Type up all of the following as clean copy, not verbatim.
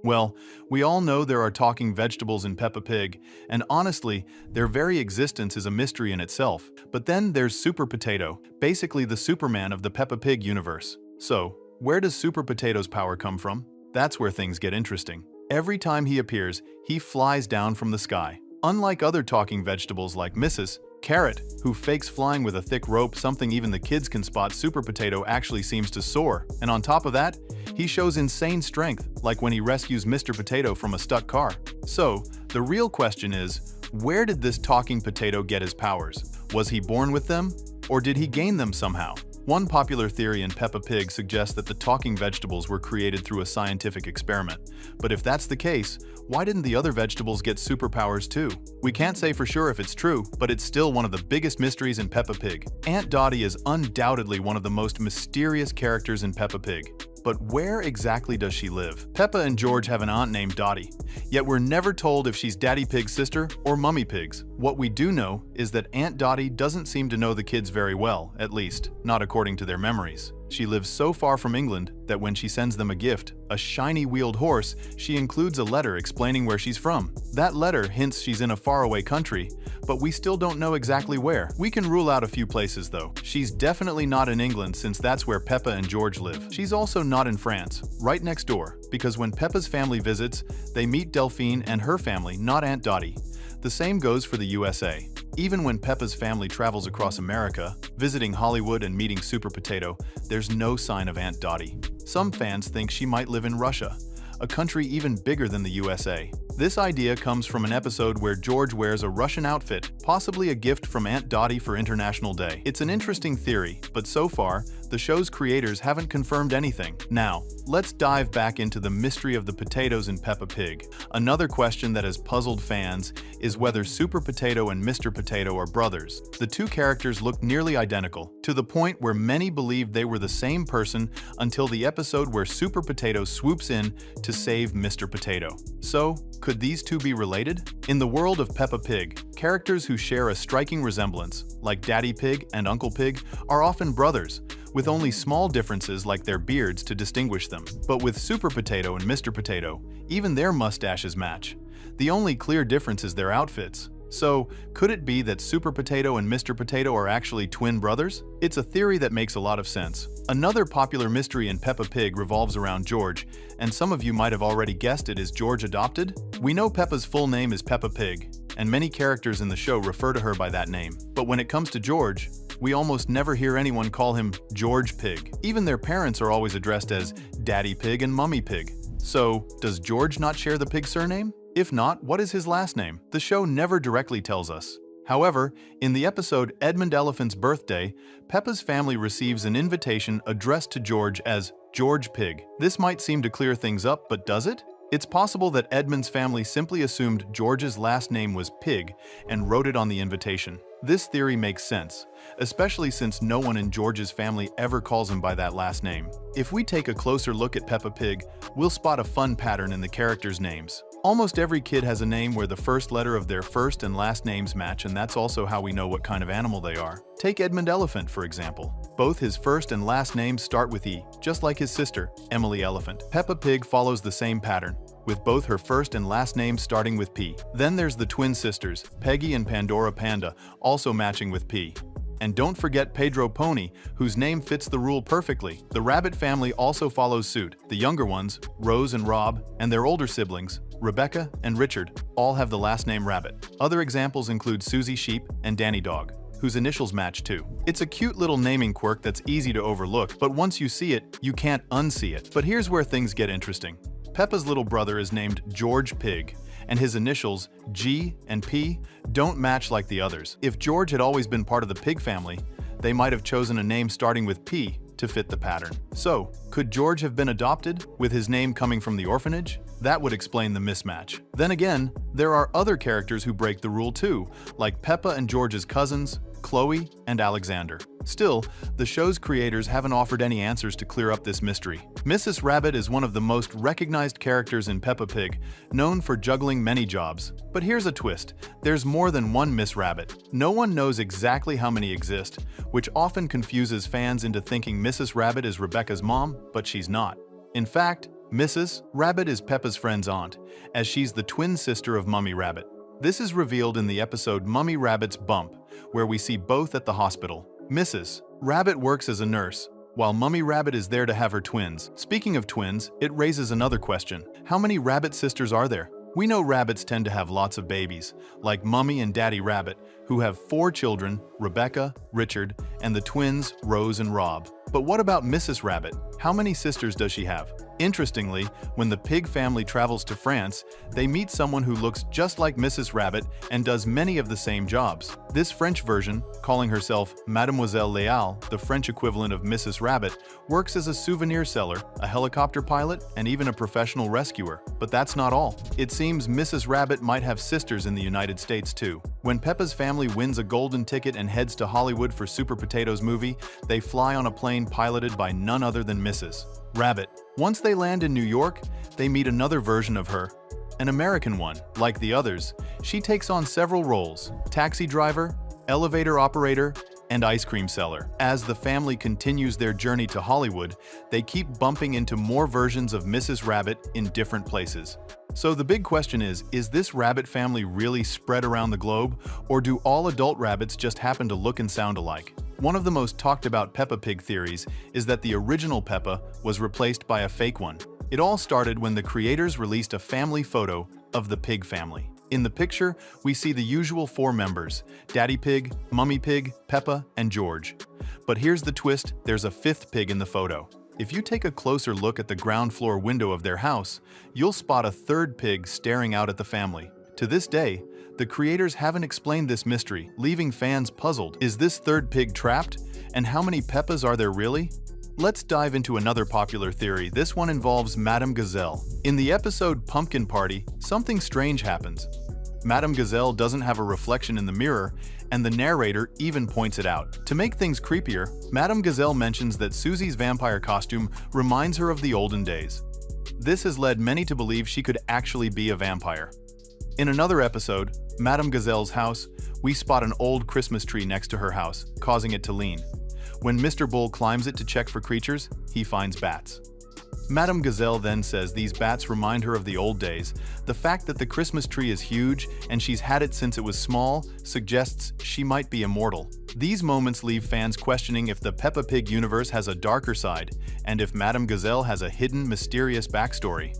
Well, we all know there are talking vegetables in Peppa Pig, and honestly, their very existence is a mystery in itself. But then there's Super Potato, basically the Superman of the Peppa Pig universe. So, where does Super Potato's power come from? That's where things get interesting. Every time he appears, he flies down from the sky. Unlike other talking vegetables like Mrs. Carrot, who fakes flying with a thick rope, something even the kids can spot, Super Potato actually seems to soar. And on top of that, he shows insane strength, like when he rescues Mr. Potato from a stuck car. So, the real question is, where did this talking potato get his powers? Was he born with them? Or did he gain them somehow? One popular theory in Peppa Pig suggests that the talking vegetables were created through a scientific experiment. But if that's the case, why didn't the other vegetables get superpowers too? We can't say for sure if it's true, but it's still one of the biggest mysteries in Peppa Pig. Aunt Dottie is undoubtedly one of the most mysterious characters in Peppa Pig. But where exactly does she live? Peppa and George have an aunt named Dottie, yet we're never told if she's Daddy Pig's sister or Mummy Pig's. What we do know is that Aunt Dottie doesn't seem to know the kids very well, at least, not according to their memories. She lives so far from England that when she sends them a gift, a shiny wheeled horse, she includes a letter explaining where she's from. That letter hints she's in a faraway country, but we still don't know exactly where. We can rule out a few places though. She's definitely not in England since that's where Peppa and George live. She's also not in France, right next door, because when Peppa's family visits, they meet Delphine and her family, not Aunt Dottie. The same goes for the USA. Even when Peppa's family travels across America, visiting Hollywood and meeting Super Potato, there's no sign of Aunt Dottie. Some fans think she might live in Russia, a country even bigger than the USA. This idea comes from an episode where George wears a Russian outfit, possibly a gift from Aunt Dottie for International Day. It's an interesting theory, but so far, the show's creators haven't confirmed anything. Now, let's dive back into the mystery of the potatoes in Peppa Pig. Another question that has puzzled fans is whether Super Potato and Mr. Potato are brothers. The two characters look nearly identical, to the point where many believed they were the same person until the episode where Super Potato swoops in to save Mr. Potato. So, could these two be related? In the world of Peppa Pig, characters who share a striking resemblance, like Daddy Pig and Uncle Pig, are often brothers, with only small differences like their beards to distinguish them. But with Super Potato and Mr. Potato, even their mustaches match. The only clear difference is their outfits. So, could it be that Super Potato and Mr. Potato are actually twin brothers? It's a theory that makes a lot of sense. Another popular mystery in Peppa Pig revolves around George, and some of you might have already guessed it. Is George adopted? We know Peppa's full name is Peppa Pig, and many characters in the show refer to her by that name. But when it comes to George, we almost never hear anyone call him George Pig. Even their parents are always addressed as Daddy Pig and Mummy Pig. So, does George not share the Pig surname? If not, what is his last name? The show never directly tells us. However, in the episode Edmund Elephant's Birthday, Peppa's family receives an invitation addressed to George as George Pig. This might seem to clear things up, but does it? It's possible that Edmund's family simply assumed George's last name was Pig and wrote it on the invitation. This theory makes sense, especially since no one in George's family ever calls him by that last name. If we take a closer look at Peppa Pig, we'll spot a fun pattern in the characters' names. Almost every kid has a name where the first letter of their first and last names match, and that's also how we know what kind of animal they are. Take Edmund Elephant, for example. Both his first and last names start with E, just like his sister, Emily Elephant. Peppa Pig follows the same pattern, with both her first and last names starting with P. Then there's the twin sisters, Peggy and Pandora Panda, also matching with P. And don't forget Pedro Pony, whose name fits the rule perfectly. The rabbit family also follows suit. The younger ones, Rose and Rob, and their older siblings, Rebecca and Richard, all have the last name Rabbit. Other examples include Susie Sheep and Danny Dog, whose initials match too. It's a cute little naming quirk that's easy to overlook, but once you see it, you can't unsee it. But here's where things get interesting. Peppa's little brother is named George Pig, and his initials, G and P, don't match like the others. If George had always been part of the pig family, they might have chosen a name starting with P to fit the pattern. So, could George have been adopted, with his name coming from the orphanage? That would explain the mismatch. Then again, there are other characters who break the rule too, like Peppa and George's cousins, Chloe and Alexander. Still, the show's creators haven't offered any answers to clear up this mystery. Mrs. Rabbit is one of the most recognized characters in Peppa Pig, known for juggling many jobs. But here's a twist. There's more than one Miss Rabbit. No one knows exactly how many exist, which often confuses fans into thinking Mrs. Rabbit is Rebecca's mom, but she's not. In fact, Mrs. Rabbit is Peppa's friend's aunt, as she's the twin sister of Mummy Rabbit. This is revealed in the episode Mummy Rabbit's Bump, where we see both at the hospital. Mrs. Rabbit works as a nurse, while Mummy Rabbit is there to have her twins. Speaking of twins, it raises another question. How many rabbit sisters are there? We know rabbits tend to have lots of babies, like Mummy and Daddy Rabbit, who have 4 children, Rebecca, Richard, and the twins Rose and Rob. But what about Mrs. Rabbit? How many sisters does she have? Interestingly, when the pig family travels to France, they meet someone who looks just like Mrs. Rabbit and does many of the same jobs. This French version, calling herself Mademoiselle Leal, the French equivalent of Mrs. Rabbit, works as a souvenir seller, a helicopter pilot, and even a professional rescuer. But that's not all. It seems Mrs. Rabbit might have sisters in the United States too. When Peppa's family wins a golden ticket and heads to Hollywood for Super Potatoes movie, they fly on a plane piloted by none other than Mrs. Rabbit. Once they land in New York, they meet another version of her, an American one. Like the others, she takes on several roles: taxi driver, elevator operator, and ice cream seller. As the family continues their journey to Hollywood, they keep bumping into more versions of Mrs. Rabbit in different places. So the big question is this rabbit family really spread around the globe, or do all adult rabbits just happen to look and sound alike? One of the most talked about Peppa Pig theories is that the original Peppa was replaced by a fake one. It all started when the creators released a family photo of the pig family. In the picture, we see the usual 4 members: Daddy Pig, Mummy Pig, Peppa, and George. But here's the twist, there's a 5th pig in the photo. If you take a closer look at the ground floor window of their house, you'll spot a 3rd pig staring out at the family. To this day, the creators haven't explained this mystery, leaving fans puzzled. Is this 3rd pig trapped? And how many Peppas are there really? Let's dive into another popular theory. This one involves Madame Gazelle. In the episode Pumpkin Party, something strange happens. Madame Gazelle doesn't have a reflection in the mirror, and the narrator even points it out. To make things creepier, Madame Gazelle mentions that Susie's vampire costume reminds her of the olden days. This has led many to believe she could actually be a vampire. In another episode, Madame Gazelle's house, we spot an old Christmas tree next to her house, causing it to lean. When Mr. Bull climbs it to check for creatures, he finds bats. Madame Gazelle then says these bats remind her of the old days. The fact that the Christmas tree is huge and she's had it since it was small suggests she might be immortal. These moments leave fans questioning if the Peppa Pig universe has a darker side, and if Madame Gazelle has a hidden, mysterious backstory.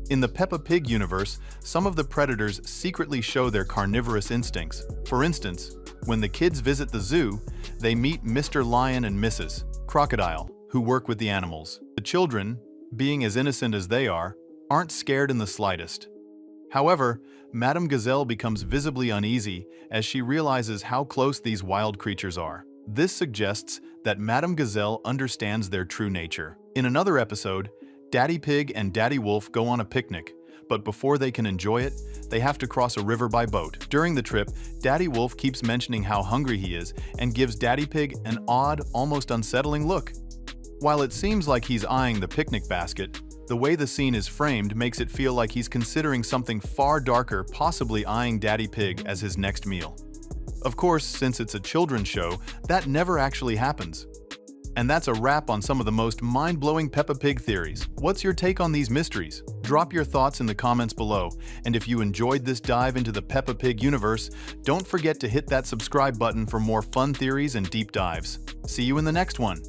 In the Peppa Pig universe, some of the predators secretly show their carnivorous instincts. For instance, when the kids visit the zoo, they meet Mr. Lion and Mrs. Crocodile, who work with the animals. The children, being as innocent as they are, aren't scared in the slightest. However, Madame Gazelle becomes visibly uneasy as she realizes how close these wild creatures are. This suggests that Madame Gazelle understands their true nature. In another episode, Daddy Pig and Daddy Wolf go on a picnic, but before they can enjoy it, they have to cross a river by boat. During the trip, Daddy Wolf keeps mentioning how hungry he is and gives Daddy Pig an odd, almost unsettling look. While it seems like he's eyeing the picnic basket, the way the scene is framed makes it feel like he's considering something far darker, possibly eyeing Daddy Pig as his next meal. Of course, since it's a children's show, that never actually happens. And that's a wrap on some of the most mind-blowing Peppa Pig theories. What's your take on these mysteries? Drop your thoughts in the comments below. And if you enjoyed this dive into the Peppa Pig universe, don't forget to hit that subscribe button for more fun theories and deep dives. See you in the next one.